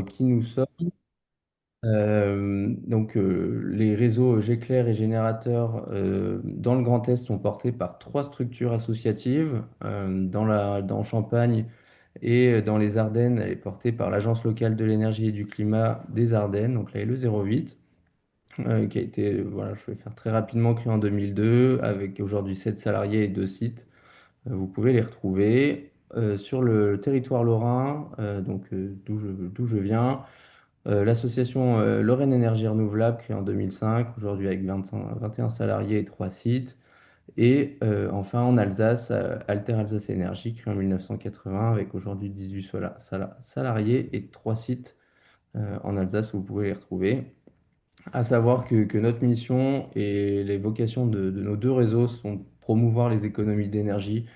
qui nous sommes. Les réseaux Géclair et Générateur dans le Grand Est sont portés par trois structures associatives. Dans Champagne et dans les Ardennes, elle est portée par l'Agence locale de l'énergie et du climat des Ardennes, donc la LE08, qui a été, voilà, je vais faire très rapidement, créée en 2002, avec aujourd'hui 7 salariés et 2 sites. Vous pouvez les retrouver sur le territoire lorrain, d'où je viens. L'association Lorraine Énergie Renouvelable, créée en 2005, aujourd'hui avec 21 salariés et 3 sites. Et enfin en Alsace, Alter Alsace Énergie, créée en 1980, avec aujourd'hui 18 salariés et 3 sites en Alsace où vous pouvez les retrouver. À savoir que notre mission et les vocations de nos deux réseaux sont de promouvoir les économies d'énergie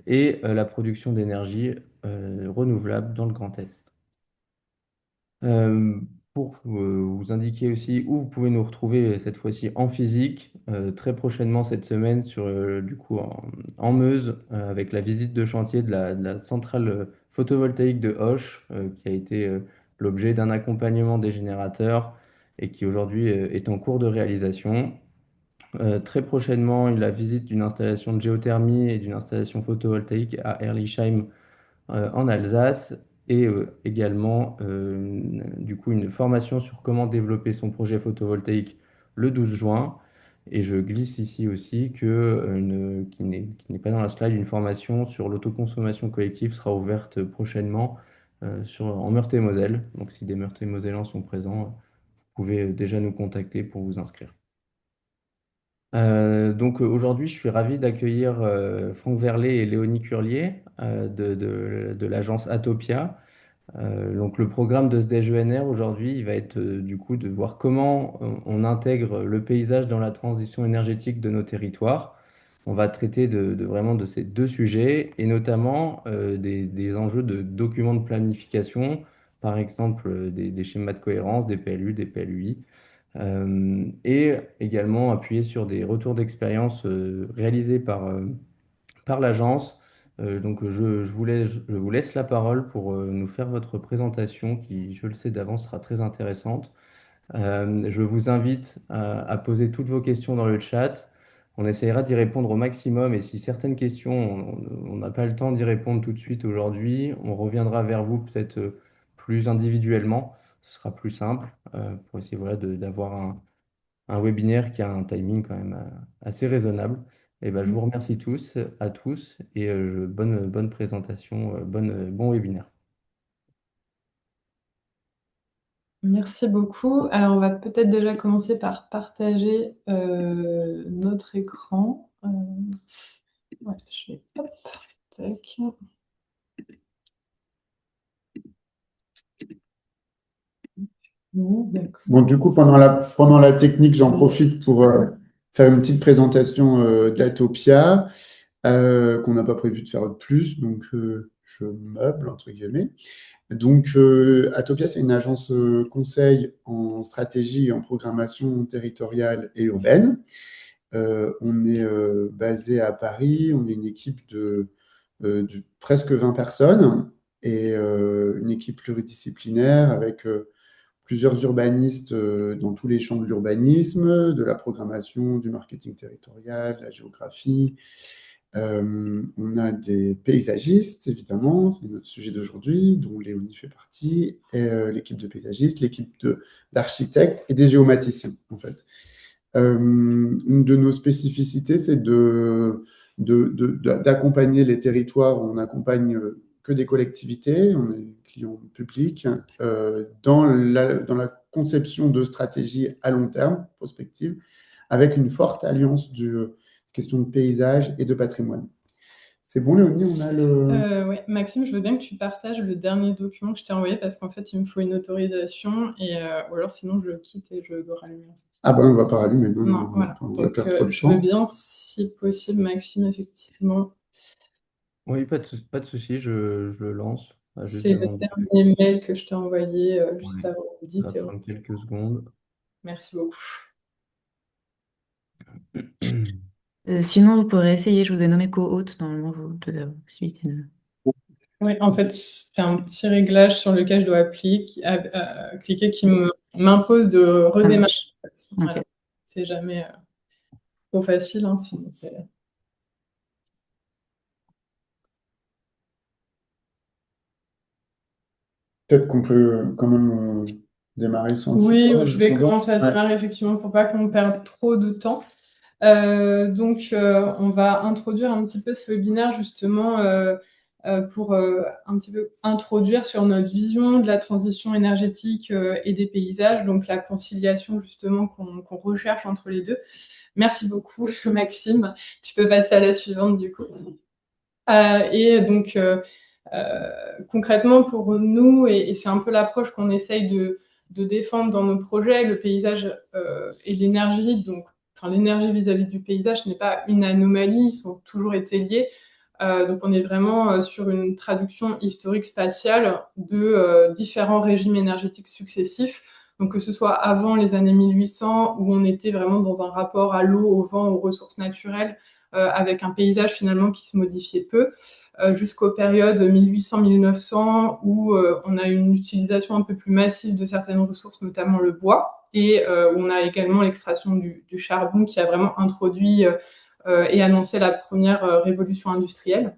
et la production d'énergie renouvelable dans le Grand Est. Euh, pour vous indiquer aussi où vous pouvez nous retrouver cette fois-ci en physique, très prochainement cette semaine en Meuse, avec la visite de chantier de la centrale photovoltaïque de Hoche, qui a été l'objet d'un accompagnement des générateurs et qui aujourd'hui est en cours de réalisation. Très prochainement, la visite d'une installation de géothermie et d'une installation photovoltaïque à Herlisheim en Alsace et également une formation sur comment développer son projet photovoltaïque le 12 juin. Et je glisse ici aussi qui n'est pas dans la slide, une formation sur l'autoconsommation collective sera ouverte prochainement en Meurthe-et-Moselle. Donc si des Meurthe-et-Mosellans sont présents, vous pouvez déjà nous contacter pour vous inscrire. Aujourd'hui, je suis ravi d'accueillir Franck Verlet et Léonie Curlier de l'agence Atopia. Donc le programme de ce DGENR aujourd'hui, il va être de voir comment on intègre le paysage dans la transition énergétique de nos territoires. On va traiter vraiment de ces deux sujets et notamment des enjeux de documents de planification, par exemple des schémas de cohérence, des PLU, des PLUI, et également appuyer sur des retours d'expérience réalisés par l'agence. Je vous laisse la parole pour nous faire votre présentation qui, je le sais d'avance, sera très intéressante. Je vous invite à poser toutes vos questions dans le chat. On essaiera d'y répondre au maximum et si certaines questions, on n'a pas le temps d'y répondre tout de suite aujourd'hui, on reviendra vers vous peut-être plus individuellement. Ce sera plus simple pour essayer d'avoir un webinaire qui a un timing quand même assez raisonnable. Et ben, je vous remercie à tous, et bonne présentation, bon webinaire. Merci beaucoup. Alors, on va peut-être déjà commencer par partager notre écran. Ouais, je vais... Hop, tac. Bon, d'accord. Bon, du coup, pendant la technique, j'en profite pour faire une petite présentation d'Atopia, qu'on n'a pas prévu de faire de plus, donc je meuble, entre guillemets. Donc, Atopia, c'est une agence conseil en stratégie et en programmation territoriale et urbaine. On est basé à Paris, on est une équipe de presque 20 personnes et une équipe pluridisciplinaire avec plusieurs urbanistes dans tous les champs de l'urbanisme, de la programmation, du marketing territorial, de la géographie. On a des paysagistes, évidemment, c'est notre sujet d'aujourd'hui, dont Léonie fait partie, et l'équipe de paysagistes, d'architectes et des géomaticiens, en fait. Une de nos spécificités, c'est d'accompagner les territoires. On accompagne que des collectivités, on est client public, dans la conception de stratégies à long terme, prospective, avec une forte alliance de questions de paysage et de patrimoine. C'est bon, Léonie, on a le... Ouais. Maxime, je veux bien que tu partages le dernier document que je t'ai envoyé parce qu'en fait, il me faut une autorisation ou alors sinon je quitte et je dois rallumer. Ah ben, on va pas rallumer, non, Non, voilà. on va Donc, perdre trop de je veux temps. bien, si possible, Maxime, effectivement. Oui, pas de souci, je le lance. Juste C'est le devant vous. dernier mail que je t'ai envoyé juste Oui, avant ça midi, va Théo. prendre quelques secondes. Merci beaucoup. Sinon, vous pourrez essayer, je vous ai nommé co-hôte, normalement, vous devez avoir la possibilité de... Oui, en fait, c'est un petit réglage sur lequel je dois cliquer qui m'impose de redémarrer. En fait. Voilà. C'est jamais trop facile, hein, sinon c'est... Peut-être qu'on peut quand même démarrer sans le Oui, support, je vais attendant. commencer à Ouais. démarrer effectivement pour pas qu'on perde trop de temps. Donc, on va introduire un petit peu ce webinaire justement pour un petit peu introduire sur notre vision de la transition énergétique et des paysages, donc la conciliation justement qu'on recherche entre les deux. Merci beaucoup, Maxime. Tu peux passer à la suivante du coup. Et donc, concrètement, pour nous, et c'est un peu l'approche qu'on essaye de défendre dans nos projets, le paysage et l'énergie, donc enfin, l'énergie vis-à-vis du paysage n'est pas une anomalie, ils ont toujours été liés. Donc on est vraiment sur une traduction historique spatiale de différents régimes énergétiques successifs. Donc que ce soit avant les années 1800, où on était vraiment dans un rapport à l'eau, au vent, aux ressources naturelles, avec un paysage finalement qui se modifiait peu, jusqu'aux périodes 1800-1900 où on a une utilisation un peu plus massive de certaines ressources, notamment le bois, et où on a également l'extraction du charbon qui a vraiment introduit et annoncé la première révolution industrielle.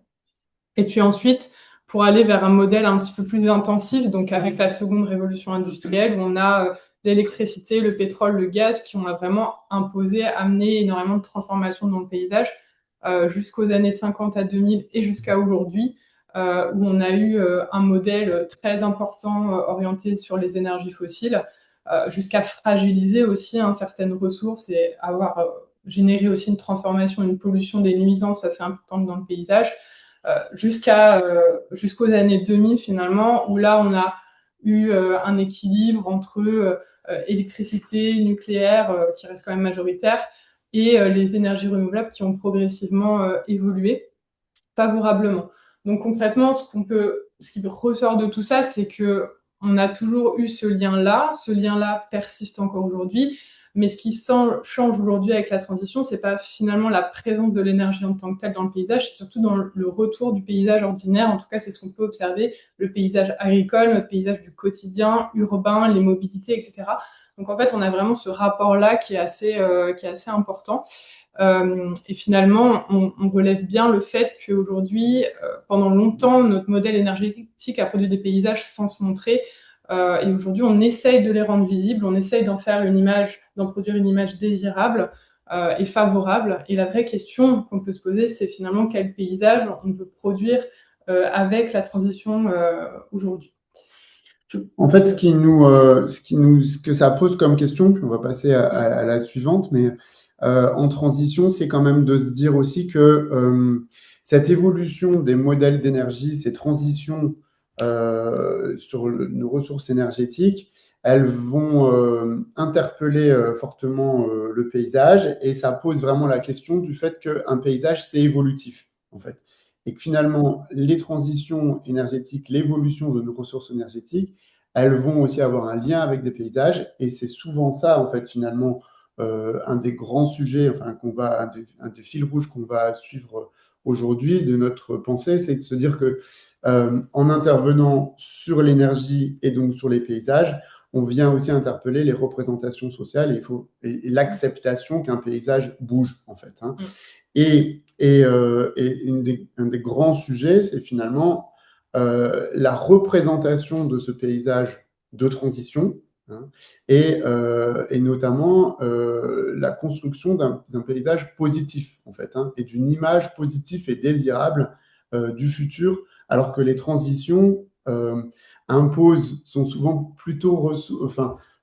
Et puis ensuite, pour aller vers un modèle un petit peu plus intensif, donc avec la seconde révolution industrielle, où on a l'électricité, le pétrole, le gaz, qui ont vraiment imposé, amené énormément de transformations dans le paysage, jusqu'aux années 50 à 2000 et jusqu'à aujourd'hui, où on a eu un modèle très important orienté sur les énergies fossiles, jusqu'à fragiliser aussi certaines ressources et avoir généré aussi une transformation, une pollution, des nuisances assez importantes dans le paysage, jusqu'aux années 2000 finalement, où là on a eu un équilibre entre électricité, nucléaire, qui reste quand même majoritaire, et les énergies renouvelables qui ont progressivement évolué favorablement. Donc concrètement, ce qui ressort de tout ça, c'est que on a toujours eu ce lien-là persiste encore aujourd'hui, mais ce qui change aujourd'hui avec la transition, c'est pas finalement la présence de l'énergie en tant que telle dans le paysage, c'est surtout dans le retour du paysage ordinaire, en tout cas c'est ce qu'on peut observer, le paysage agricole, notre paysage du quotidien, urbain, les mobilités, etc. Donc en fait, on a vraiment ce rapport-là qui est assez important. Et finalement, on relève bien le fait qu'aujourd'hui, pendant longtemps, notre modèle énergétique a produit des paysages sans se montrer. Et aujourd'hui, on essaye de les rendre visibles, on essaye d'en produire une image désirable et favorable. Et la vraie question qu'on peut se poser, c'est finalement quel paysage on veut produire avec la transition aujourd'hui. En fait, ce que ça pose comme question, puis on va passer à la suivante, mais en transition, c'est quand même de se dire aussi que cette évolution des modèles d'énergie, ces transitions sur nos ressources énergétiques, elles vont interpeller fortement le paysage et ça pose vraiment la question du fait qu'un paysage, c'est évolutif, en fait. Et que finalement, les transitions énergétiques, l'évolution de nos ressources énergétiques, elles vont aussi avoir un lien avec des paysages. Et c'est souvent ça, en fait, finalement, un des grands sujets, enfin, un des fils rouges qu'on va suivre aujourd'hui de notre pensée, c'est de se dire que en intervenant sur l'énergie et donc sur les paysages, on vient aussi interpeller les représentations sociales et l'acceptation qu'un paysage bouge, en fait. Hein. Et un des grands sujets, c'est finalement la représentation de ce paysage de transition, hein, et notamment la construction d'un paysage positif, en fait, hein, et d'une image positive et désirable du futur, alors que les transitions sont souvent plutôt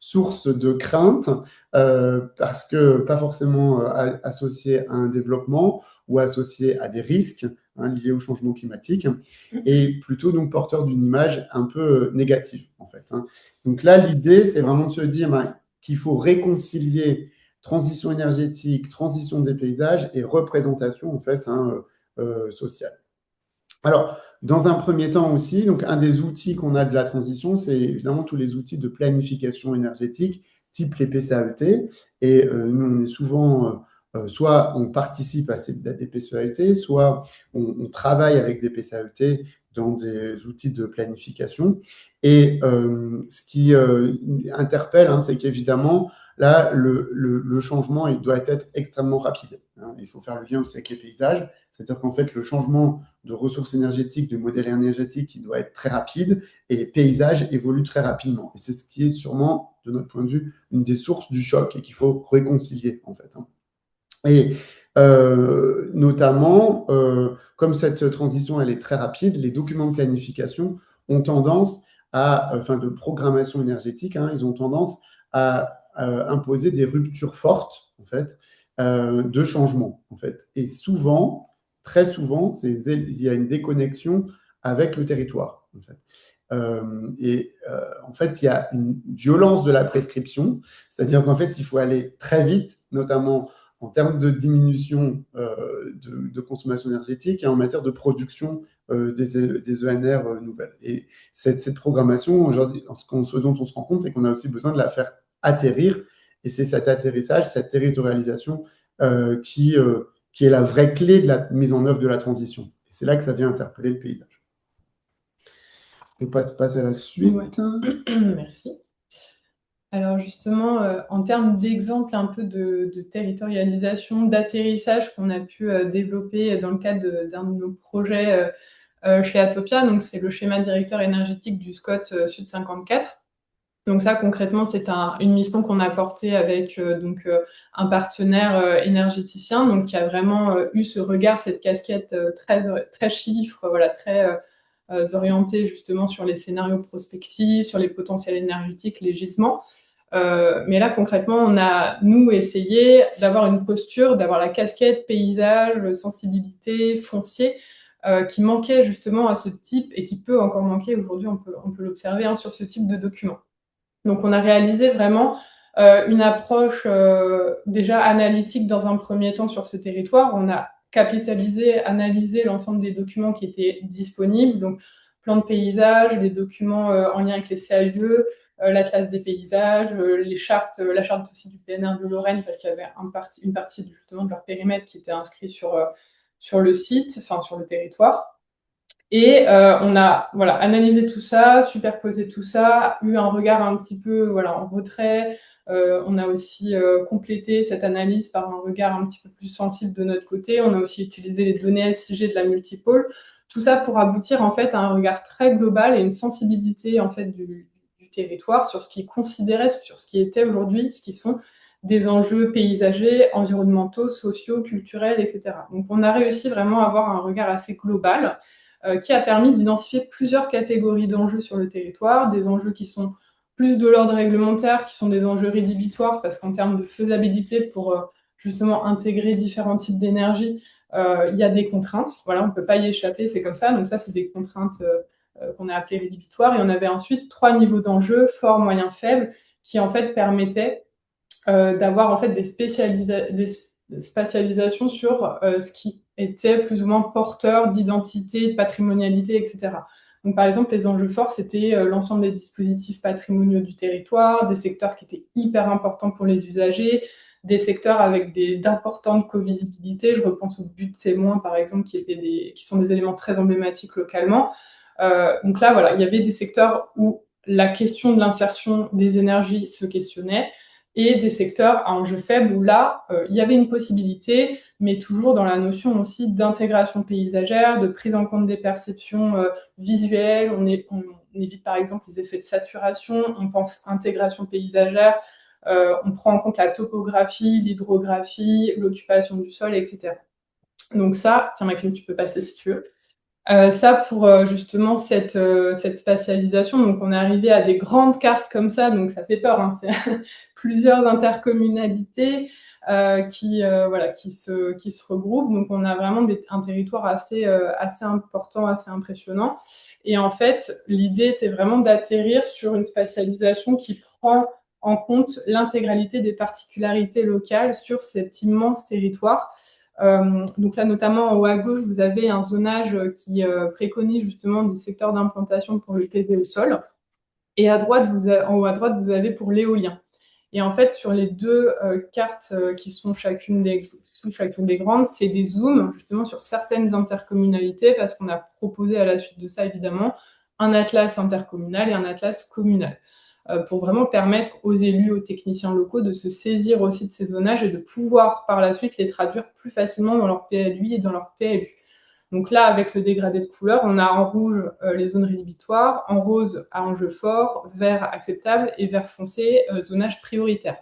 source de crainte, parce que pas forcément associées à un développement ou associées à des risques, hein, liés au changement climatique, et plutôt donc porteur d'une image un peu négative, en fait. Hein. Donc là, l'idée, c'est vraiment de se dire qu'il faut réconcilier transition énergétique, transition des paysages et représentation, en fait, hein, sociale. Alors, dans un premier temps aussi, donc un des outils qu'on a de la transition, c'est évidemment tous les outils de planification énergétique, type les PCAET. Et nous, on est souvent, soit on participe à des PCAET, soit on travaille avec des PCAET dans des outils de planification. Et ce qui interpelle, hein, c'est qu'évidemment, là, le changement, il doit être extrêmement rapide, hein. Il faut faire le lien aussi avec les paysages. C'est-à-dire qu'en fait, le changement de ressources énergétiques, de modèle énergétique, il doit être très rapide et les paysages évoluent très rapidement. Et c'est ce qui est sûrement, de notre point de vue, une des sources du choc et qu'il faut réconcilier, en fait, hein. Et notamment, comme cette transition, elle est très rapide, les documents de planification ont tendance enfin de programmation énergétique, hein, ils ont tendance à imposer des ruptures fortes, en fait, de changement, en fait. Et souvent, très souvent, il y a une déconnexion avec le territoire, en fait. En fait, il y a une violence de la prescription, c'est-à-dire qu'en fait, il faut aller très vite, notamment en termes de diminution de consommation énergétique et en matière de production des ENR nouvelles. Et cette programmation, aujourd'hui, ce dont on se rend compte, c'est qu'on a aussi besoin de la faire atterrir. Et c'est cet atterrissage, cette territorialisation qui est la vraie clé de la mise en œuvre de la transition. Et c'est là que ça vient interpeller le paysage. On passe à la suite. Ouais. Merci. Alors justement, en termes d'exemples un peu de territorialisation, d'atterrissage qu'on a pu développer dans le cadre d'un de nos projets chez Atopia, donc c'est le schéma directeur énergétique du SCOT Sud 54. Donc ça, concrètement, c'est une mission qu'on a portée avec un partenaire énergéticien, donc qui a vraiment eu ce regard, cette casquette très chiffre, voilà, très orientée justement sur les scénarios prospectifs, sur les potentiels énergétiques, les gisements. Mais là, concrètement, on a, nous, essayé d'avoir une posture, d'avoir la casquette paysage, sensibilité, foncier, qui manquait justement à ce type et qui peut encore manquer aujourd'hui, on peut l'observer hein, sur ce type de document. Donc, on a réalisé vraiment une approche déjà analytique dans un premier temps sur ce territoire. On a capitalisé, analysé l'ensemble des documents qui étaient disponibles, donc plan de paysage, les documents en lien avec les CAUE, l'atlas des paysages, les chartes, la charte aussi du PNR de Lorraine, parce qu'il y avait une partie justement de leur périmètre qui était inscrit sur le site, enfin sur le territoire. Et on a analysé tout ça, superposé tout ça, eu un regard un petit peu en retrait. On a aussi complété cette analyse par un regard un petit peu plus sensible de notre côté. On a aussi utilisé les données SIG de la multipôle. Tout ça pour aboutir en fait à un regard très global et une sensibilité en fait du territoire sur ce qui est considéré, sur ce qui était aujourd'hui, ce qui sont des enjeux paysagers, environnementaux, sociaux, culturels, etc. Donc on a réussi vraiment à avoir un regard assez global qui a permis d'identifier plusieurs catégories d'enjeux sur le territoire, des enjeux qui sont plus de l'ordre réglementaire, qui sont des enjeux rédhibitoires, parce qu'en termes de faisabilité pour justement intégrer différents types d'énergie, il y a des contraintes. Voilà, on ne peut pas y échapper, c'est comme ça. Donc ça, c'est des contraintes qu'on a appelées rédhibitoires. Et on avait ensuite 3 niveaux d'enjeux, fort, moyen, faible, qui en fait permettaient d'avoir en fait des spatialisations sur ce qui était plus ou moins porteur d'identité, de patrimonialité, etc. Donc, par exemple, les enjeux forts, c'était l'ensemble des dispositifs patrimoniaux du territoire, des secteurs qui étaient hyper importants pour les usagers, des secteurs avec d'importantes co-visibilités. Je repense au but témoin, par exemple, qui sont des éléments très emblématiques localement. Donc là, voilà, il y avait des secteurs où la question de l'insertion des énergies se questionnait, et des secteurs à enjeu faible où là, il y avait une possibilité, mais toujours dans la notion aussi d'intégration paysagère, de prise en compte des perceptions visuelles. On évite par exemple les effets de saturation, on pense intégration paysagère, on prend en compte la topographie, l'hydrographie, l'occupation du sol, etc. Donc ça, tiens Maxime, tu peux passer si tu veux. Ça pour justement cette spatialisation, donc on est arrivé à des grandes cartes comme ça, donc ça fait peur, hein, c'est plusieurs intercommunalités qui se regroupent, donc on a vraiment un territoire assez important, assez impressionnant. Et en fait, l'idée était vraiment d'atterrir sur une spatialisation qui prend en compte l'intégralité des particularités locales sur cet immense territoire. Donc là, notamment en haut à gauche, vous avez un zonage qui préconise justement des secteurs d'implantation pour le PV au sol. Et en haut à droite, vous avez pour l'éolien. Et en fait, sur les deux cartes qui sont chacune des grandes, c'est des zooms justement sur certaines intercommunalités, parce qu'on a proposé à la suite de ça, évidemment, un atlas intercommunal et un atlas communal, pour vraiment permettre aux élus, aux techniciens locaux de se saisir aussi de ces zonages et de pouvoir par la suite les traduire plus facilement dans leur PLUI et dans leur PLU. Donc là, avec le dégradé de couleur, on a en rouge les zones rédhibitoires, en rose à enjeu fort, vert acceptable et vert foncé zonage prioritaire.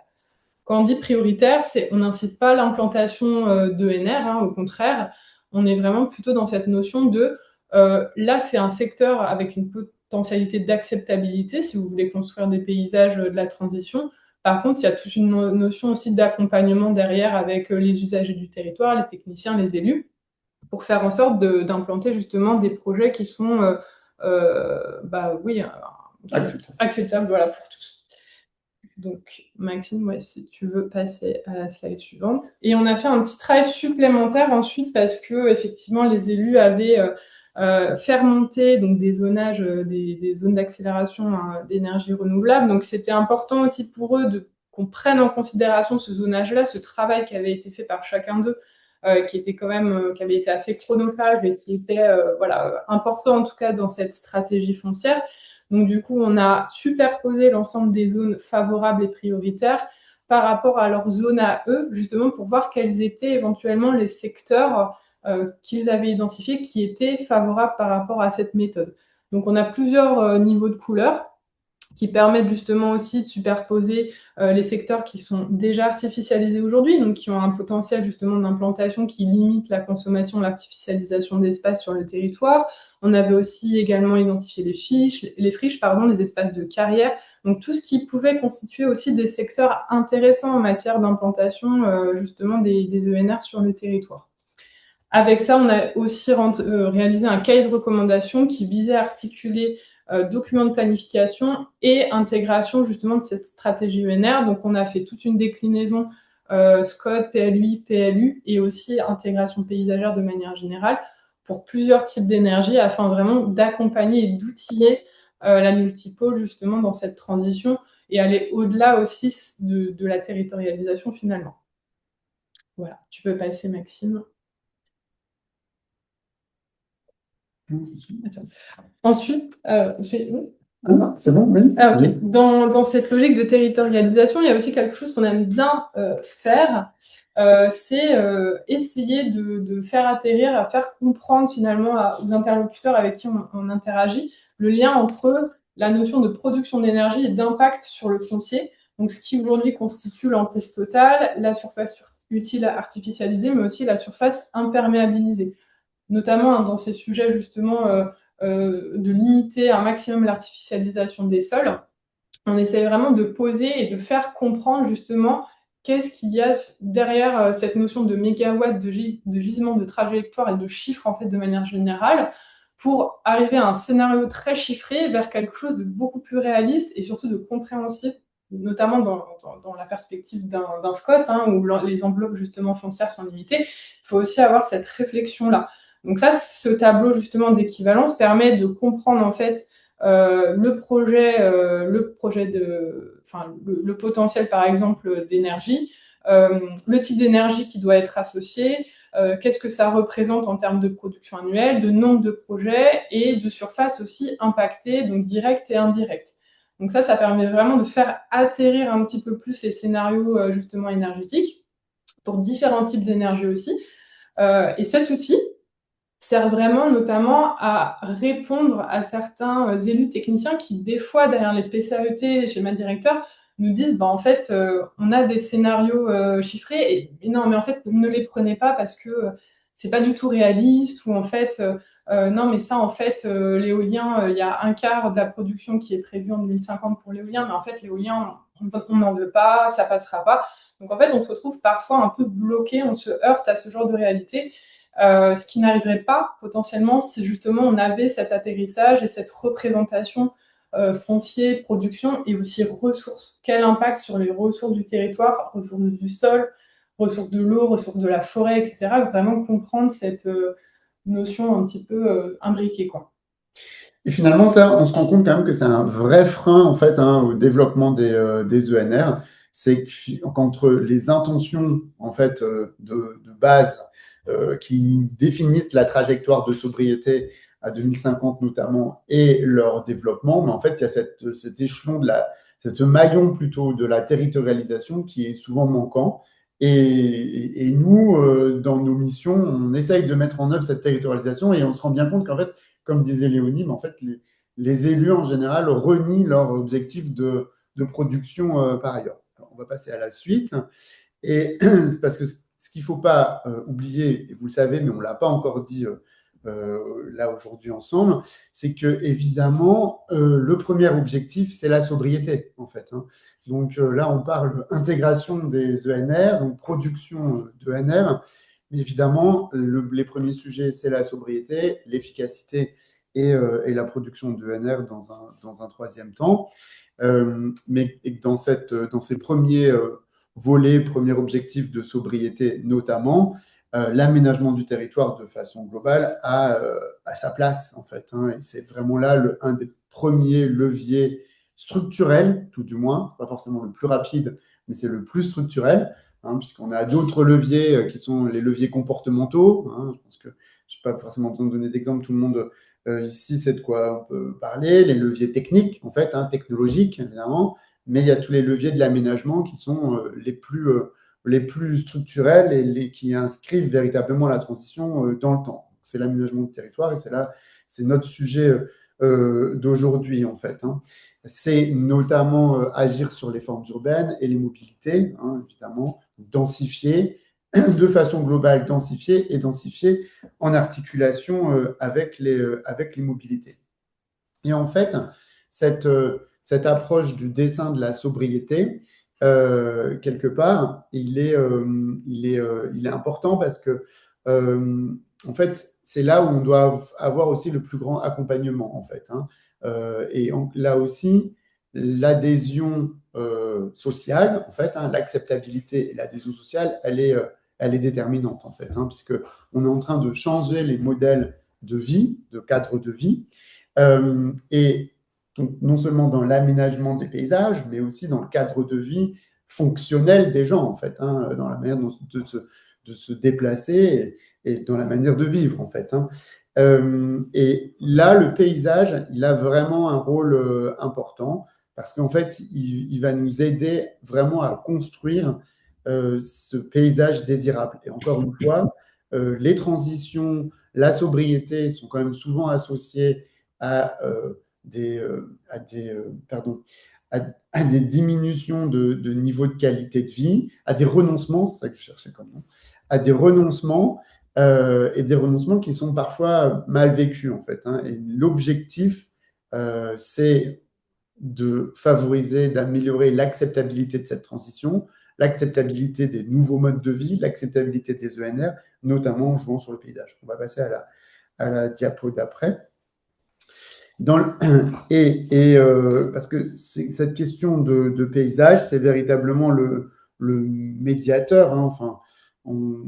Quand on dit prioritaire, on n'incite pas l'implantation d'ENR, hein, au contraire, on est vraiment plutôt dans cette notion de là, c'est un secteur avec une potentialité d'acceptabilité si vous voulez construire des paysages de la transition. Par contre, il y a toute une notion aussi d'accompagnement derrière avec les usagers du territoire, les techniciens, les élus, pour faire en sorte d'implanter justement des projets qui sont acceptables, voilà, pour tous. Donc, Maxime, ouais, si tu veux passer à la slide suivante. Et on a fait un petit travail supplémentaire ensuite parce que effectivement les élus avaient fait remonter donc des zonages, des zones d'accélération d'énergie renouvelable. Donc, c'était important aussi pour eux qu'on prenne en considération ce zonage-là, ce travail qui avait été fait par chacun d'eux, qui était quand même, qui avait été assez chronophage et qui était important en tout cas dans cette stratégie foncière. Donc du coup, on a superposé l'ensemble des zones favorables et prioritaires par rapport à leur zone à eux, justement pour voir quels étaient éventuellement les secteurs qu'ils avaient identifiés qui étaient favorables par rapport à cette méthode. Donc on a plusieurs niveaux de couleurs qui permettent justement aussi de superposer les secteurs qui sont déjà artificialisés aujourd'hui, donc qui ont un potentiel justement d'implantation qui limite la consommation, l'artificialisation d'espace sur le territoire. On avait aussi également identifié les friches, les espaces de carrière, donc tout ce qui pouvait constituer aussi des secteurs intéressants en matière d'implantation justement des ENR sur le territoire. Avec ça, on a aussi réalisé un cahier de recommandation qui visait à articuler documents de planification et intégration justement de cette stratégie ENR. Donc, on a fait toute une déclinaison SCOT, PLUI, PLU et aussi intégration paysagère de manière générale pour plusieurs types d'énergie afin vraiment d'accompagner et d'outiller la multipôle justement dans cette transition et aller au-delà aussi de la territorialisation finalement. Voilà, tu peux passer Maxime. Attends. Ensuite, c'est bon, oui. Oui. Dans cette logique de territorialisation, il y a aussi quelque chose qu'on aime bien faire, c'est essayer de faire atterrir, à faire comprendre finalement aux interlocuteurs avec qui on interagit, le lien entre la notion de production d'énergie et d'impact sur le foncier, donc ce qui aujourd'hui constitue l'emprise totale, la surface utile artificialisée, mais aussi la surface imperméabilisée. Notamment dans ces sujets justement de limiter un maximum l'artificialisation des sols, on essaie vraiment de poser et de faire comprendre justement qu'est-ce qu'il y a derrière cette notion de mégawatts, de gisement, de trajectoire et de chiffres en fait de manière générale, pour arriver à un scénario très chiffré vers quelque chose de beaucoup plus réaliste et surtout de compréhensible, notamment dans la perspective d'un SCOT, où les enveloppes justement foncières sont limitées. Il faut aussi avoir cette réflexion-là. Donc ça, ce tableau justement d'équivalence permet de comprendre en fait le potentiel par exemple d'énergie, le type d'énergie qui doit être associé, qu'est-ce que ça représente en termes de production annuelle, de nombre de projets et de surface aussi impactée, donc directe et indirecte. Donc ça permet vraiment de faire atterrir un petit peu plus les scénarios justement énergétiques pour différents types d'énergie aussi. Et cet outil sert vraiment notamment à répondre à certains élus techniciens qui, des fois, derrière les PCAET, les schémas directeurs, nous disent en fait, on a des scénarios chiffrés, et non, mais en fait, ne les prenez pas parce que c'est pas du tout réaliste, ou en fait, non, mais ça, en fait, l'éolien, il y a un quart de la production qui est prévue en 2050 pour l'éolien, mais en fait, l'éolien, on n'en veut pas, ça passera pas. Donc, en fait, on se retrouve parfois un peu bloqué, on se heurte à ce genre de réalité. Ce qui n'arriverait pas potentiellement si justement on avait cet atterrissage et cette représentation foncier, production et aussi ressources. Quel impact sur les ressources du territoire, ressources du sol, ressources de l'eau, ressources de la forêt, etc. Vraiment comprendre cette notion un petit peu imbriquée, quoi. Et finalement, ça, on se rend compte quand même que c'est un vrai frein en fait au développement des ENR. c'est qu'entre les intentions en fait de base qui définissent la trajectoire de sobriété à 2050 notamment et leur développement, mais en fait il y a cet échelon ce maillon plutôt de la territorialisation qui est souvent manquant. Et nous, dans nos missions, on essaye de mettre en œuvre cette territorialisation et on se rend bien compte qu'en fait, comme disait Léonie, mais en fait, les élus en général renient leur objectif de production par ailleurs. Alors, on va passer à la suite. Et parce que ce qu'il ne faut pas oublier, et vous le savez, mais on ne l'a pas encore dit là aujourd'hui ensemble, c'est que évidemment, le premier objectif, c'est la sobriété, en fait. Hein. Donc là, on parle intégration des ENR, donc production d'ENR. Mais évidemment, les premiers sujets, c'est la sobriété, l'efficacité et la production d'ENR dans un troisième temps. Mais dans ces premiers volets, premiers objectifs de sobriété notamment, l'aménagement du territoire de façon globale a sa place en fait. Hein, et c'est vraiment là un des premiers leviers structurels, tout du moins. C'est pas forcément le plus rapide, mais c'est le plus structurel, hein, puisqu'on a d'autres leviers qui sont les leviers comportementaux. Hein, je pense que je n'ai pas forcément besoin de donner d'exemple. Tout le monde ici sait de quoi on peut parler. Les leviers techniques, en fait, hein, technologiques évidemment, mais il y a tous les leviers de l'aménagement qui sont les plus structurels et qui inscrivent véritablement la transition dans le temps. C'est l'aménagement du territoire et c'est notre sujet d'aujourd'hui en fait. Hein. C'est notamment agir sur les formes urbaines et les mobilités, hein, évidemment, densifier de façon globale, densifier et densifier en articulation avec les mobilités. Et en fait, cette approche du dessin de la sobriété, quelque part, il est important parce que, en fait, c'est là où on doit avoir aussi le plus grand accompagnement, en fait. Hein. Là aussi, l'adhésion sociale, en fait, hein, l'acceptabilité et l'adhésion sociale, elle est déterminante, en fait, hein, puisque on est en train de changer les modèles de vie, de cadre de vie, et donc, non seulement dans l'aménagement des paysages, mais aussi dans le cadre de vie fonctionnel des gens, en fait, hein, dans la manière de se déplacer et dans la manière de vivre, en fait. Hein. Et là, le paysage, il a vraiment un rôle important parce qu'en fait, il va nous aider vraiment à construire ce paysage désirable. Et encore une fois, les transitions, la sobriété sont quand même souvent associées à à des diminutions de niveau de qualité de vie, à des renoncements, c'est ça que je cherchais comme nom, à des renoncements et des renoncements qui sont parfois mal vécus en fait. Hein. Et l'objectif, c'est de favoriser, d'améliorer l'acceptabilité de cette transition, l'acceptabilité des nouveaux modes de vie, l'acceptabilité des ENR, notamment en jouant sur le paysage. On va passer à la diapo d'après. Parce que cette question de paysage, c'est véritablement le médiateur. Hein, enfin, on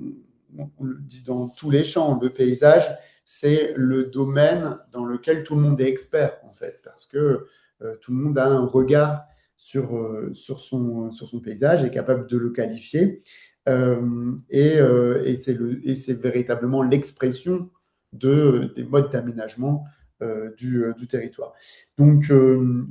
le dit dans tous les champs, le paysage, c'est le domaine dans lequel tout le monde est expert, en fait, parce que tout le monde a un regard sur son paysage, est capable de le qualifier. Et c'est véritablement l'expression des modes d'aménagement du territoire. Donc,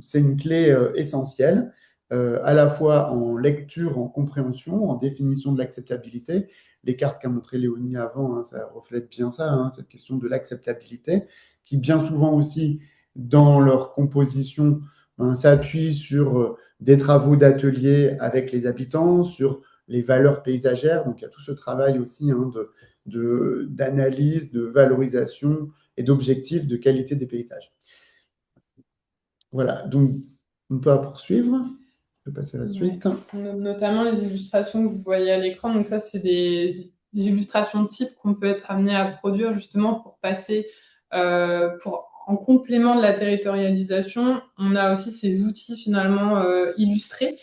c'est une clé essentielle, à la fois en lecture, en compréhension, en définition de l'acceptabilité. Les cartes qu'a montré Léonie avant, hein, ça reflète bien ça, hein, cette question de l'acceptabilité, qui bien souvent aussi, dans leur composition, hein, s'appuie sur des travaux d'atelier avec les habitants, sur les valeurs paysagères. Donc, il y a tout ce travail aussi hein, d'analyse, de valorisation et d'objectifs de qualité des paysages. Voilà, donc on peut poursuivre. Je vais passer à la suite. Notamment les illustrations que vous voyez à l'écran. Donc ça, c'est des illustrations types qu'on peut être amené à produire justement pour passer, en complément de la territorialisation. On a aussi ces outils finalement illustrés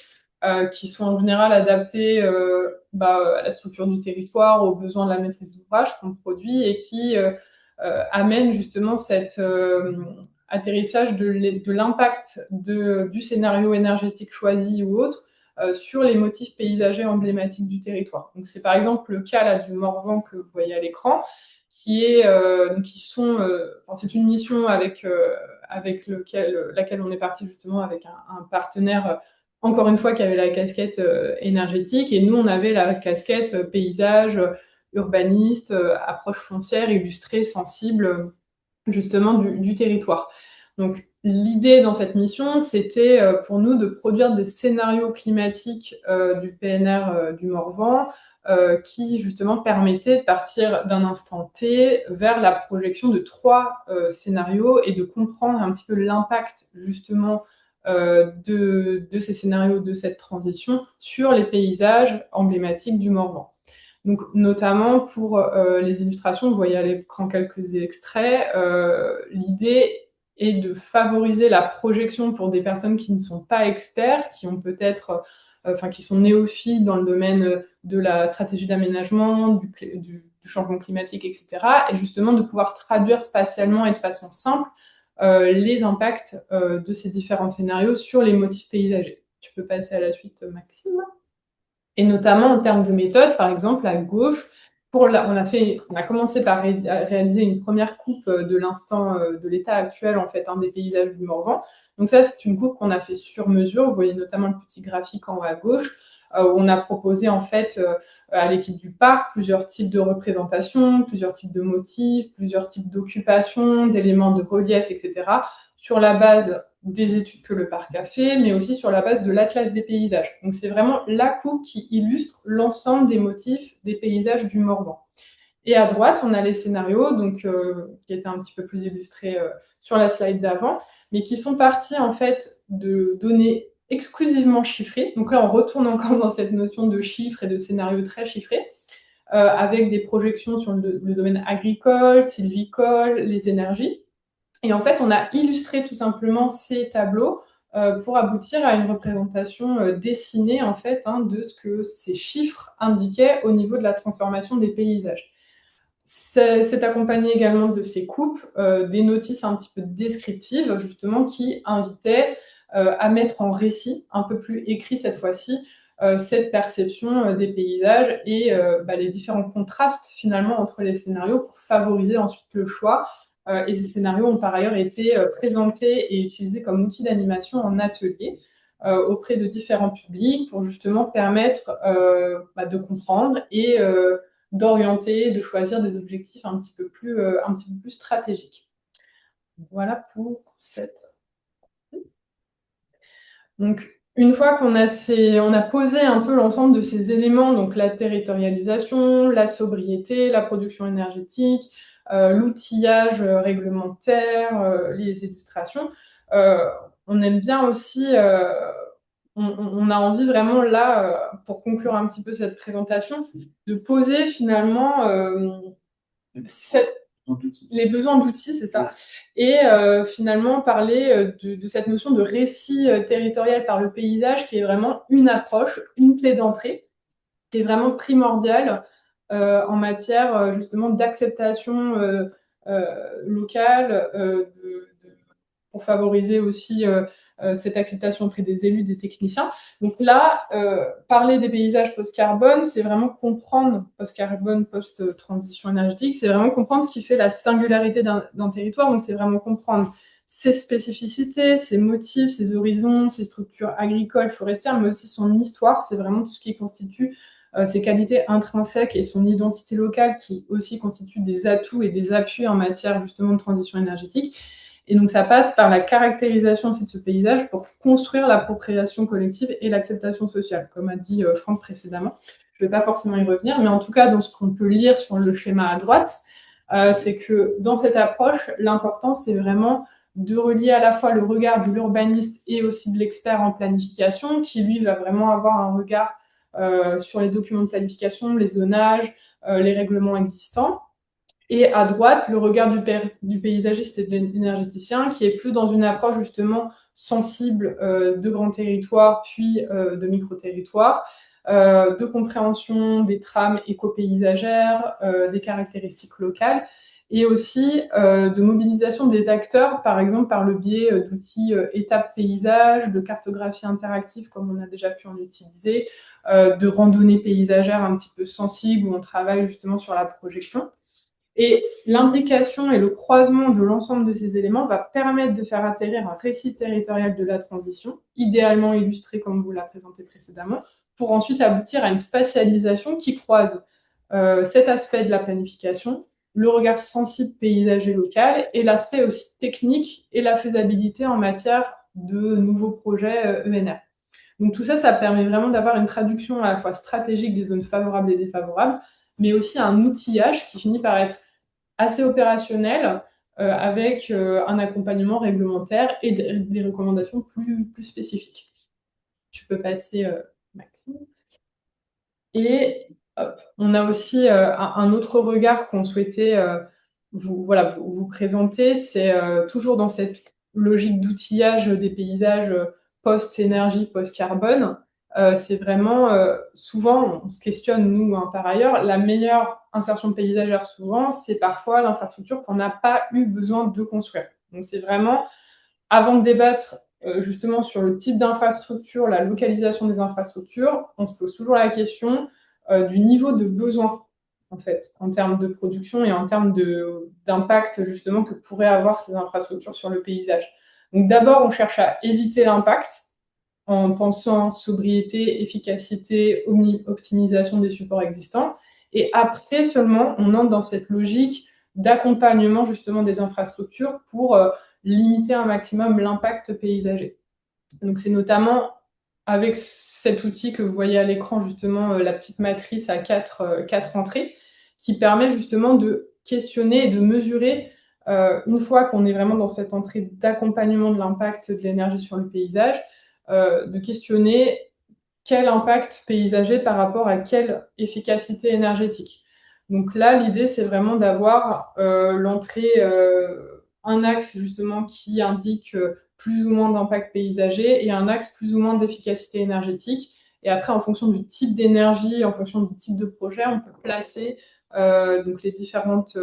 qui sont en général adaptés à la structure du territoire, aux besoins de la maîtrise d'ouvrage qu'on produit et qui amènent justement cet atterrissage de l'impact du scénario énergétique choisi ou autre sur les motifs paysagers emblématiques du territoire. Donc c'est par exemple le cas là du Morvan que vous voyez à l'écran, c'est une mission avec laquelle on est parti justement avec un partenaire, encore une fois, qui avait la casquette énergétique, et nous on avait la casquette paysage, urbaniste, approche foncière, illustrée, sensible, justement du territoire. Donc l'idée dans cette mission, c'était pour nous de produire des scénarios climatiques du PNR du Morvan, qui justement permettaient de partir d'un instant T vers la projection de 3 scénarios et de comprendre un petit peu l'impact justement de ces scénarios, de cette transition sur les paysages emblématiques du Morvan. Donc, notamment pour les illustrations, vous voyez à l'écran quelques extraits, l'idée est de favoriser la projection pour des personnes qui ne sont pas experts, qui ont peut-être, qui sont néophytes dans le domaine de la stratégie d'aménagement, du changement climatique, etc. Et justement de pouvoir traduire spatialement et de façon simple les impacts de ces différents scénarios sur les motifs paysagers. Tu peux passer à la suite, Maxime. Et notamment en termes de méthode, par exemple, à gauche, on a commencé par réaliser une première coupe de l'instant, de l'état actuel, en fait, des paysages du Morvan. Donc ça, c'est une coupe qu'on a fait sur mesure. Vous voyez notamment le petit graphique en haut à gauche, où on a proposé, en fait, à l'équipe du parc, plusieurs types de représentations, plusieurs types de motifs, plusieurs types d'occupations, d'éléments de relief, etc., sur la base des études que le parc a fait, mais aussi sur la base de l'Atlas des paysages. Donc c'est vraiment la coupe qui illustre l'ensemble des motifs des paysages du Morvan. Et à droite, on a les scénarios, donc qui étaient un petit peu plus illustrés sur la slide d'avant, mais qui sont partis en fait de données exclusivement chiffrées. Donc là, on retourne encore dans cette notion de chiffres et de scénarios très chiffrés, avec des projections sur le domaine agricole, sylvicole, les énergies. Et en fait, on a illustré tout simplement ces tableaux pour aboutir à une représentation dessinée en fait de ce que ces chiffres indiquaient au niveau de la transformation des paysages. C'est accompagné également de ces coupes, des notices un petit peu descriptives justement qui invitaient à mettre en récit, un peu plus écrit cette fois-ci, cette perception des paysages et les différents contrastes finalement entre les scénarios pour favoriser ensuite le choix. Et ces scénarios ont par ailleurs été présentés et utilisés comme outil d'animation en atelier auprès de différents publics pour justement permettre de comprendre et d'orienter, de choisir des objectifs un petit peu plus stratégiques. Voilà pour cette. Donc, une fois qu'on a posé un peu l'ensemble de ces éléments, donc la territorialisation, la sobriété, la production énergétique, l'outillage réglementaire, les illustrations, on aime bien aussi, on a envie vraiment là, pour conclure un petit peu cette présentation, de poser finalement les besoins d'outils, c'est ça, et finalement parler de cette notion de récit territorial par le paysage qui est vraiment une approche, une clé d'entrée, qui est vraiment primordiale en matière justement d'acceptation locale, pour favoriser aussi cette acceptation auprès des élus, des techniciens. Donc là, parler des paysages post-carbone, c'est vraiment comprendre, post-carbone, post-transition énergétique, c'est vraiment comprendre ce qui fait la singularité d'un territoire. Donc c'est vraiment comprendre ses spécificités, ses motifs, ses horizons, ses structures agricoles, forestières, mais aussi son histoire. C'est vraiment tout ce qui constitue ses qualités intrinsèques et son identité locale qui aussi constituent des atouts et des appuis en matière justement de transition énergétique. Et donc, ça passe par la caractérisation aussi de ce paysage pour construire l'appropriation collective et l'acceptation sociale, comme a dit Franck précédemment. Je ne vais pas forcément y revenir, mais en tout cas, dans ce qu'on peut lire sur le schéma à droite, c'est que dans cette approche, l'important, c'est vraiment de relier à la fois le regard de l'urbaniste et aussi de l'expert en planification, qui, lui, va vraiment avoir un regard sur les documents de planification, les zonages, les règlements existants. Et à droite, le regard du paysagiste et de l'énergéticien, qui est plus dans une approche justement sensible de grands territoires, puis de micro-territoires, de compréhension des trames éco-paysagères, des caractéristiques locales. et aussi de mobilisation des acteurs, par exemple par le biais d'outils étapes paysage, de cartographie interactive comme on a déjà pu en utiliser, de randonnées paysagères un petit peu sensibles où on travaille justement sur la projection. Et l'implication et le croisement de l'ensemble de ces éléments va permettre de faire atterrir un récit territorial de la transition, idéalement illustré comme vous l'a présenté précédemment, pour ensuite aboutir à une spatialisation qui croise cet aspect de la planification, le regard sensible paysager local et l'aspect aussi technique et la faisabilité en matière de nouveaux projets ENR. Donc tout ça, ça permet vraiment d'avoir une traduction à la fois stratégique des zones favorables et défavorables, mais aussi un outillage qui finit par être assez opérationnel avec un accompagnement réglementaire et des recommandations plus spécifiques. Tu peux passer, Maxime. Et hop, on a aussi un autre regard qu'on souhaitait vous présenter, c'est toujours dans cette logique d'outillage des paysages post-énergie, post-carbone. C'est vraiment, souvent, on se questionne, nous, par ailleurs, la meilleure insertion paysagère, souvent, c'est parfois l'infrastructure qu'on n'a pas eu besoin de construire. Donc c'est vraiment, avant de débattre justement sur le type d'infrastructure, la localisation des infrastructures, on se pose toujours la question du niveau de besoin, en fait, en termes de production et en termes d'impact, justement, que pourraient avoir ces infrastructures sur le paysage. Donc d'abord, on cherche à éviter l'impact en pensant sobriété, efficacité, optimisation des supports existants. Et après seulement, on entre dans cette logique d'accompagnement justement des infrastructures pour limiter un maximum l'impact paysager. Donc c'est notamment avec cet outil que vous voyez à l'écran, justement, la petite matrice à quatre entrées, qui permet justement de questionner et de mesurer, une fois qu'on est vraiment dans cette entrée d'accompagnement de l'impact de l'énergie sur le paysage, de questionner quel impact paysager par rapport à quelle efficacité énergétique. Donc là, l'idée, c'est vraiment d'avoir l'entrée, un axe justement qui indique plus ou moins d'impact paysager et un axe plus ou moins d'efficacité énergétique. Et après, en fonction du type d'énergie, en fonction du type de projet, on peut placer donc les différentes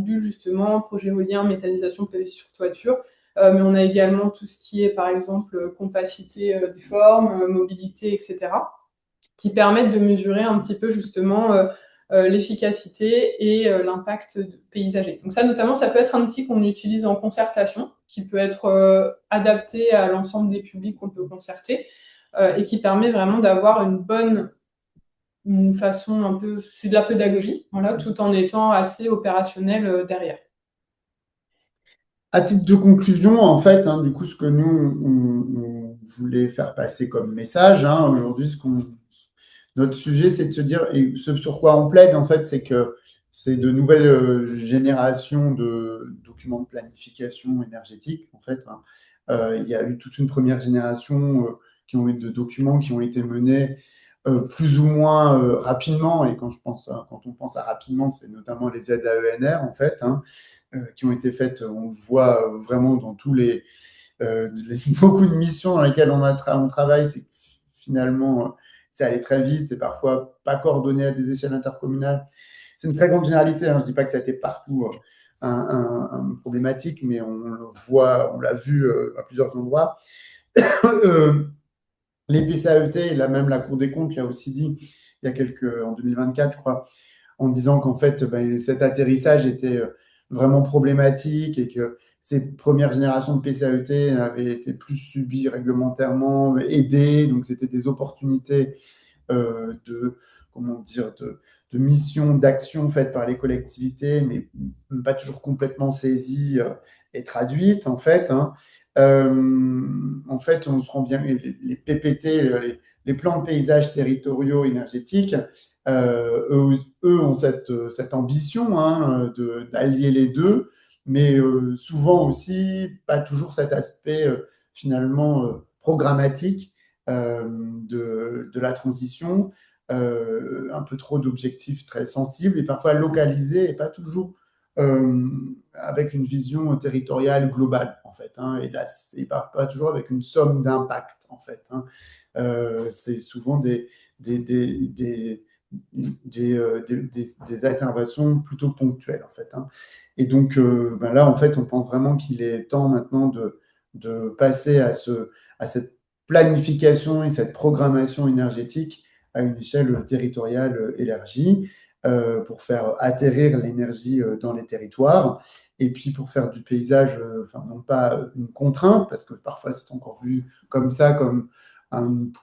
bulles, justement, projet éolien, méthanisation, PV sur toiture. Mais on a également tout ce qui est, par exemple, compacité des formes, mobilité, etc., qui permettent de mesurer un petit peu, justement, l'efficacité et l'impact paysager. Donc ça, notamment, ça peut être un outil qu'on utilise en concertation, qui peut être adapté à l'ensemble des publics qu'on peut concerter, et qui permet vraiment d'avoir une façon un peu... C'est de la pédagogie, voilà, tout en étant assez opérationnel derrière. À titre de conclusion, en fait, du coup, ce que nous, on voulait faire passer comme message, aujourd'hui, notre sujet, c'est de se dire, et ce sur quoi on plaide, en fait, c'est que c'est de nouvelles générations de documents de planification énergétique, en fait. Il y a eu toute une première génération de documents qui ont été menés plus ou moins rapidement, et quand on pense à rapidement, c'est notamment les aides à ENR, en fait, qui ont été faites, on le voit vraiment dans beaucoup de missions dans lesquelles on travaille, c'est que finalement, c'est allé très vite et parfois pas coordonné à des échelles intercommunales. C'est une très grande généralité, je ne dis pas que ça a été partout un problématique, mais on l'a vu à plusieurs endroits. Les PCAET, et là même la Cour des comptes l'a aussi dit, en 2024, je crois, en disant qu'en fait, cet atterrissage était vraiment problématique et que ces premières générations de PCAET avaient été plus subies réglementairement, aidées, donc c'était des opportunités de missions, d'actions faites par les collectivités, mais pas toujours complètement saisies et traduites, en fait. En fait, on se rend bien, les PPT, les plans de paysage territoriaux énergétiques, eux ont cette ambition d'allier les deux, mais souvent aussi pas toujours cet aspect finalement programmatique de la transition, un peu trop d'objectifs très sensibles et parfois localisés et pas toujours avec une vision territoriale globale, en fait, et là, c'est pas toujours avec une somme d'impact, en fait. C'est souvent des des interventions plutôt ponctuelles, en fait, hein. Et donc, ben là, en fait, on pense vraiment qu'il est temps maintenant de passer à cette planification et cette programmation énergétique à une échelle territoriale élargie, pour faire atterrir l'énergie dans les territoires, et puis pour faire du paysage, enfin, non pas une contrainte, parce que parfois c'est encore vu comme ça, comme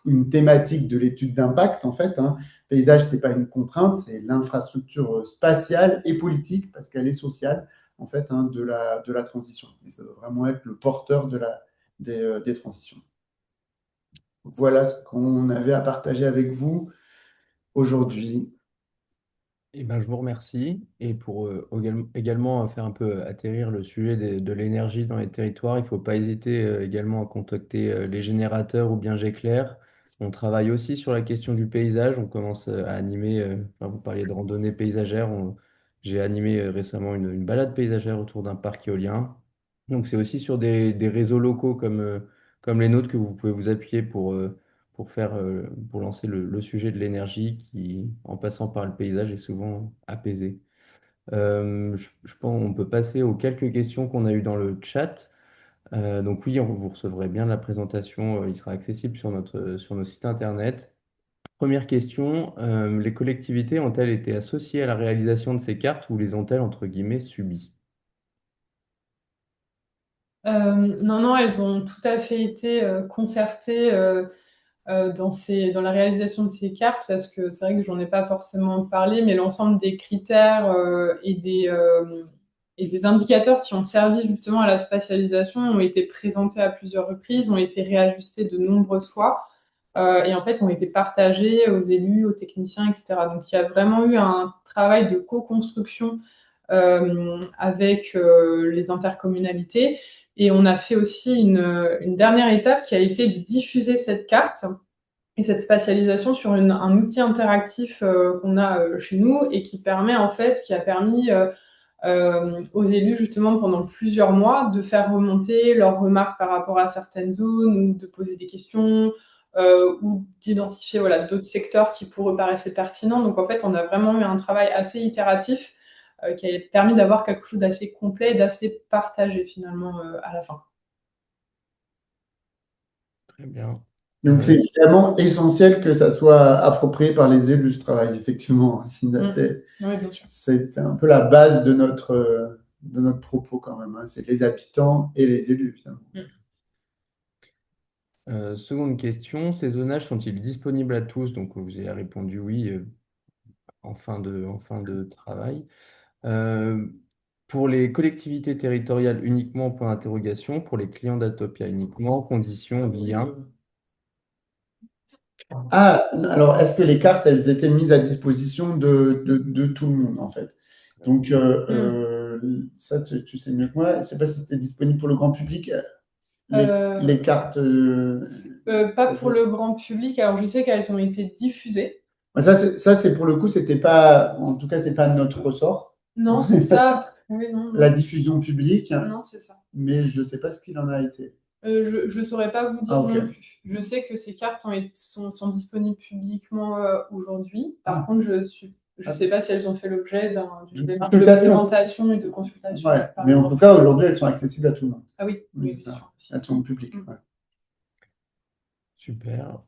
une thématique de l'étude d'impact, en fait, hein. Paysage, c'est pas une contrainte, c'est l'infrastructure spatiale et politique, parce qu'elle est sociale, en fait, hein, de la transition. Et ça doit vraiment être le porteur des transitions. Voilà ce qu'on avait à partager avec vous aujourd'hui. Eh ben, je vous remercie. Et pour également faire un peu atterrir le sujet de l'énergie dans les territoires, il ne faut pas hésiter également à contacter les générateurs ou bien Géclair. On travaille aussi sur la question du paysage. On commence à animer, enfin, vous parliez de randonnée paysagère. J'ai animé récemment une balade paysagère autour d'un parc éolien. Donc c'est aussi sur des réseaux locaux comme les nôtres que vous pouvez vous appuyer pour lancer le sujet de l'énergie qui, en passant par le paysage, est souvent apaisé. Je pense qu'on peut passer aux quelques questions qu'on a eues dans le chat. Donc oui, vous recevrez bien la présentation. Il sera accessible sur nos sites internet. Première question, les collectivités ont-elles été associées à la réalisation de ces cartes ou les ont-elles, entre guillemets, subies? Non, non, elles ont tout à fait été concertées dans la réalisation de ces cartes, parce que c'est vrai que j'en ai pas forcément parlé, mais l'ensemble des critères et des indicateurs qui ont servi justement à la spatialisation ont été présentés à plusieurs reprises, ont été réajustés de nombreuses fois, et en fait ont été partagés aux élus, aux techniciens, etc. Donc il y a vraiment eu un travail de co-construction avec les intercommunalités. Et on a fait aussi une dernière étape qui a été de diffuser cette carte et cette spatialisation sur un outil interactif qu'on a chez nous et qui a permis aux élus justement pendant plusieurs mois de faire remonter leurs remarques par rapport à certaines zones ou de poser des questions ou d'identifier voilà, d'autres secteurs qui pour eux paraissaient pertinents. Donc en fait, on a vraiment eu un travail assez itératif qui a permis d'avoir quelque chose d'assez complet et d'assez partagé finalement à la fin. Très bien. Donc, c'est vraiment essentiel que ça soit approprié par les élus, ce travail, effectivement. Oui, bien sûr. C'est un peu la base de notre propos, quand même, hein. C'est les habitants et les élus, évidemment. Seconde question, ces zonages sont-ils disponibles à tous? Donc vous avez répondu oui en fin de travail. Euh, pour les collectivités territoriales uniquement, point d'interrogation. Pour les clients d'Atopia uniquement, condition, lien. Ah, alors, est-ce que les cartes, elles étaient mises à disposition de tout le monde, en fait? Donc, ça, tu sais mieux que moi. Je ne sais pas si c'était disponible pour le grand public, les cartes. Pas pour le grand public. Alors, je sais qu'elles ont été diffusées. Ça, c'est pour le coup, c'était pas, en tout cas, c'est pas notre ressort. Non, c'est ça. Oui, non, La non. diffusion publique, Non, c'est ça. mais je ne sais pas ce qu'il en a été. Je ne saurais pas vous dire Ah, ok. non plus. Je sais que ces cartes sont disponibles publiquement aujourd'hui. Par Ah. contre, je sais pas si elles ont fait l'objet d'une démarche de Consultation. présentation et de consultation. Ouais, par mais en exemple. tout cas, aujourd'hui, elles sont accessibles à tout le monde. Ah oui, Oui, oui, c'est bien ça. sûr. Elles sont publiques. Ouais. Super.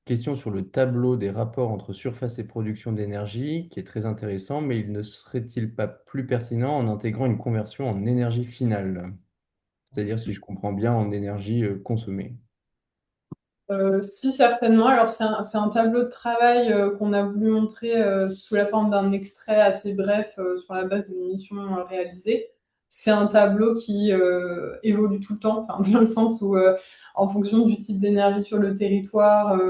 Question sur le tableau des rapports entre surface et production d'énergie, qui est très intéressant, mais il ne serait-il pas plus pertinent en intégrant une conversion en énergie finale? C'est-à-dire, si je comprends bien, en énergie consommée. Si, certainement. Alors, c'est un tableau de travail qu'on a voulu montrer sous la forme d'un extrait assez bref sur la base d'une mission réalisée. C'est un tableau qui évolue tout le temps, enfin, dans le sens où, en fonction du type d'énergie sur le territoire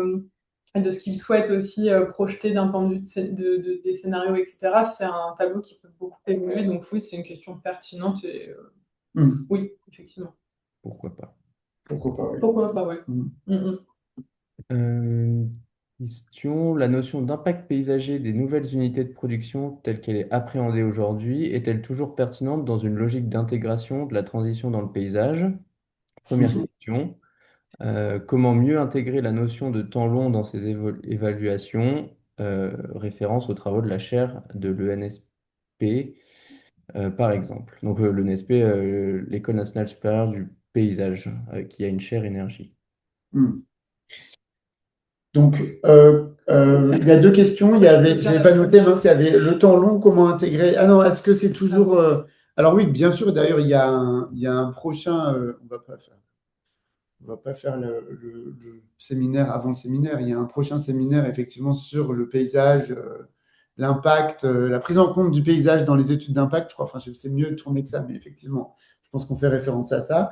et de ce qu'il souhaite aussi projeter d'un point de vue des scénarios, etc., c'est un tableau qui peut beaucoup évoluer. Donc, oui, c'est une question pertinente et oui, effectivement. Pourquoi pas? Pourquoi pas, oui. Pourquoi pas, ouais. Mm. Euh, Question, la notion d'impact paysager des nouvelles unités de production telle qu'elle est appréhendée aujourd'hui est-elle toujours pertinente dans une logique d'intégration de la transition dans le paysage? Première question. Comment mieux intégrer la notion de temps long dans ces évaluations? Référence aux travaux de la chaire de l'ENSP, par exemple. Donc l'ENSP, l'École nationale supérieure du paysage, qui a une chaire énergie. Hmm. Donc, il y a deux questions. J'avais pas noté, mince, il y avait le temps long, comment intégrer. Ah non, est-ce que c'est toujours. Alors oui, bien sûr, d'ailleurs, il y a un prochain. On va pas faire le séminaire avant le séminaire. Il y a un prochain séminaire, effectivement, sur le paysage, l'impact, la prise en compte du paysage dans les études d'impact. Je crois, enfin, c'est mieux tourné que ça, mais effectivement, je pense qu'on fait référence à ça.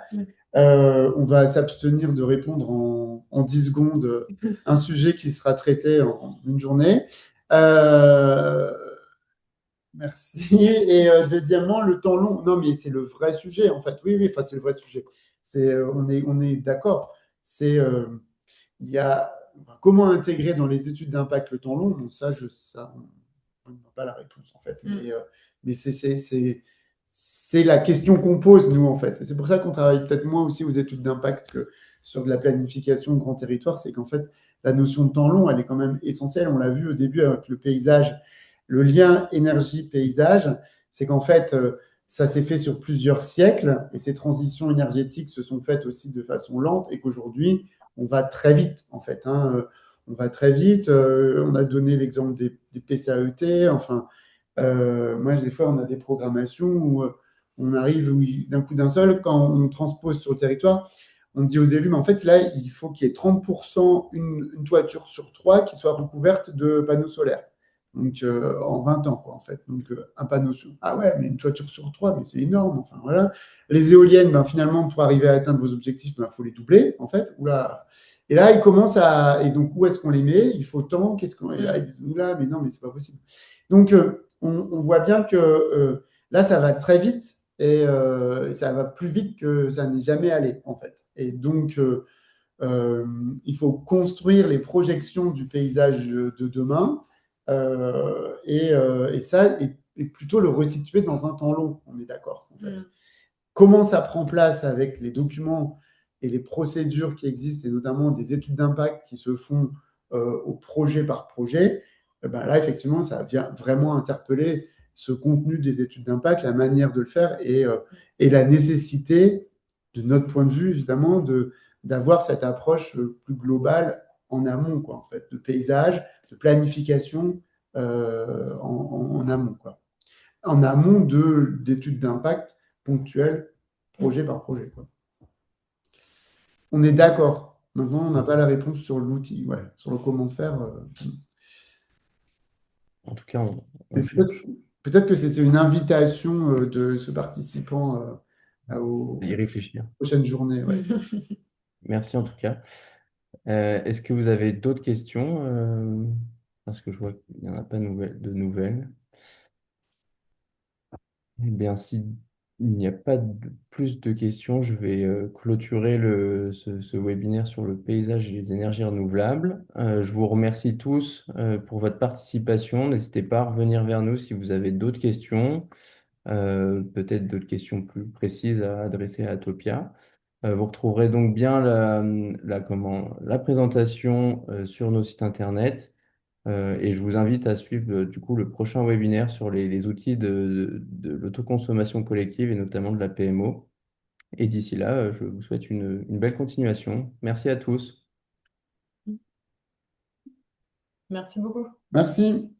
On va s'abstenir de répondre en 10 secondes un sujet qui sera traité en une journée. Euh, Merci. Et deuxièmement, le temps long. Non, mais c'est le vrai sujet, en fait. Oui, oui, enfin, c'est le vrai sujet. On est d'accord. C'est, il y a comment intégrer dans les études d'impact le temps long. Bon, ça, on n'a pas la réponse, en fait. Mais c'est la question qu'on pose, nous, en fait. Et c'est pour ça qu'on travaille peut-être moins aussi aux études d'impact que sur de la planification de grand territoire. C'est qu'en fait, la notion de temps long, elle est quand même essentielle. On l'a vu au début avec le paysage, le lien énergie-paysage. C'est qu'en fait, ça s'est fait sur plusieurs siècles et ces transitions énergétiques se sont faites aussi de façon lente et qu'aujourd'hui, on va très vite, en fait. On va très vite. On a donné l'exemple des PCAET. Enfin, moi, des fois, on a des programmations où on arrive d'un coup d'un seul, quand on transpose sur le territoire, on dit aux élus, mais en fait, là, il faut qu'il y ait 30%, une toiture sur trois qui soit recouverte de panneaux solaires. Donc, en 20 ans, quoi, en fait. Donc, un panneau sur. Ah ouais, mais une toiture sur trois, mais c'est énorme. Enfin, voilà. Les éoliennes, ben, finalement, pour arriver à atteindre vos objectifs, il faut les doubler, en fait. Oula. Et là, ils commencent à. Et donc, où est-ce qu'on les met? Il faut tant. Qu'est-ce qu'on. Et là, ils disent, oula, mais non, mais c'est pas possible. Donc, on voit bien que là, ça va très vite et ça va plus vite que ça n'est jamais allé, en fait. Et donc, euh, il faut construire les projections du paysage de demain et ça, et plutôt le resituer dans un temps long, on est d'accord, en fait. Comment ça prend place avec les documents et les procédures qui existent, et notamment des études d'impact qui se font au projet par projet, ben là, effectivement, ça vient vraiment interpeller ce contenu des études d'impact, la manière de le faire et la nécessité, de notre point de vue, évidemment, d'avoir cette approche plus globale en amont, quoi, en fait, de paysage, de planification en amont, quoi. En amont d'études d'impact ponctuelles, projet par projet, quoi. On est d'accord. Maintenant, on n'a pas la réponse sur l'outil, ouais, sur le comment faire. En tout cas, on Mais peut-être cherche peut-être que c'était une invitation de ce participant à aux y réfléchir. prochaines journées, ouais. Merci en tout cas. Est-ce que vous avez d'autres questions? Parce que je vois qu'il n'y en a pas de nouvelles. Eh bien, si il n'y a pas plus de questions, je vais clôturer ce webinaire sur le paysage et les énergies renouvelables. Je vous remercie tous pour votre participation. N'hésitez pas à revenir vers nous si vous avez d'autres questions, peut-être d'autres questions plus précises à adresser à Atopia. Vous retrouverez donc bien la présentation sur nos sites internet. Et je vous invite à suivre du coup le prochain webinaire sur les outils de l'autoconsommation collective et notamment de la PMO. Et d'ici là, je vous souhaite une belle continuation. Merci à tous. Merci beaucoup. Merci.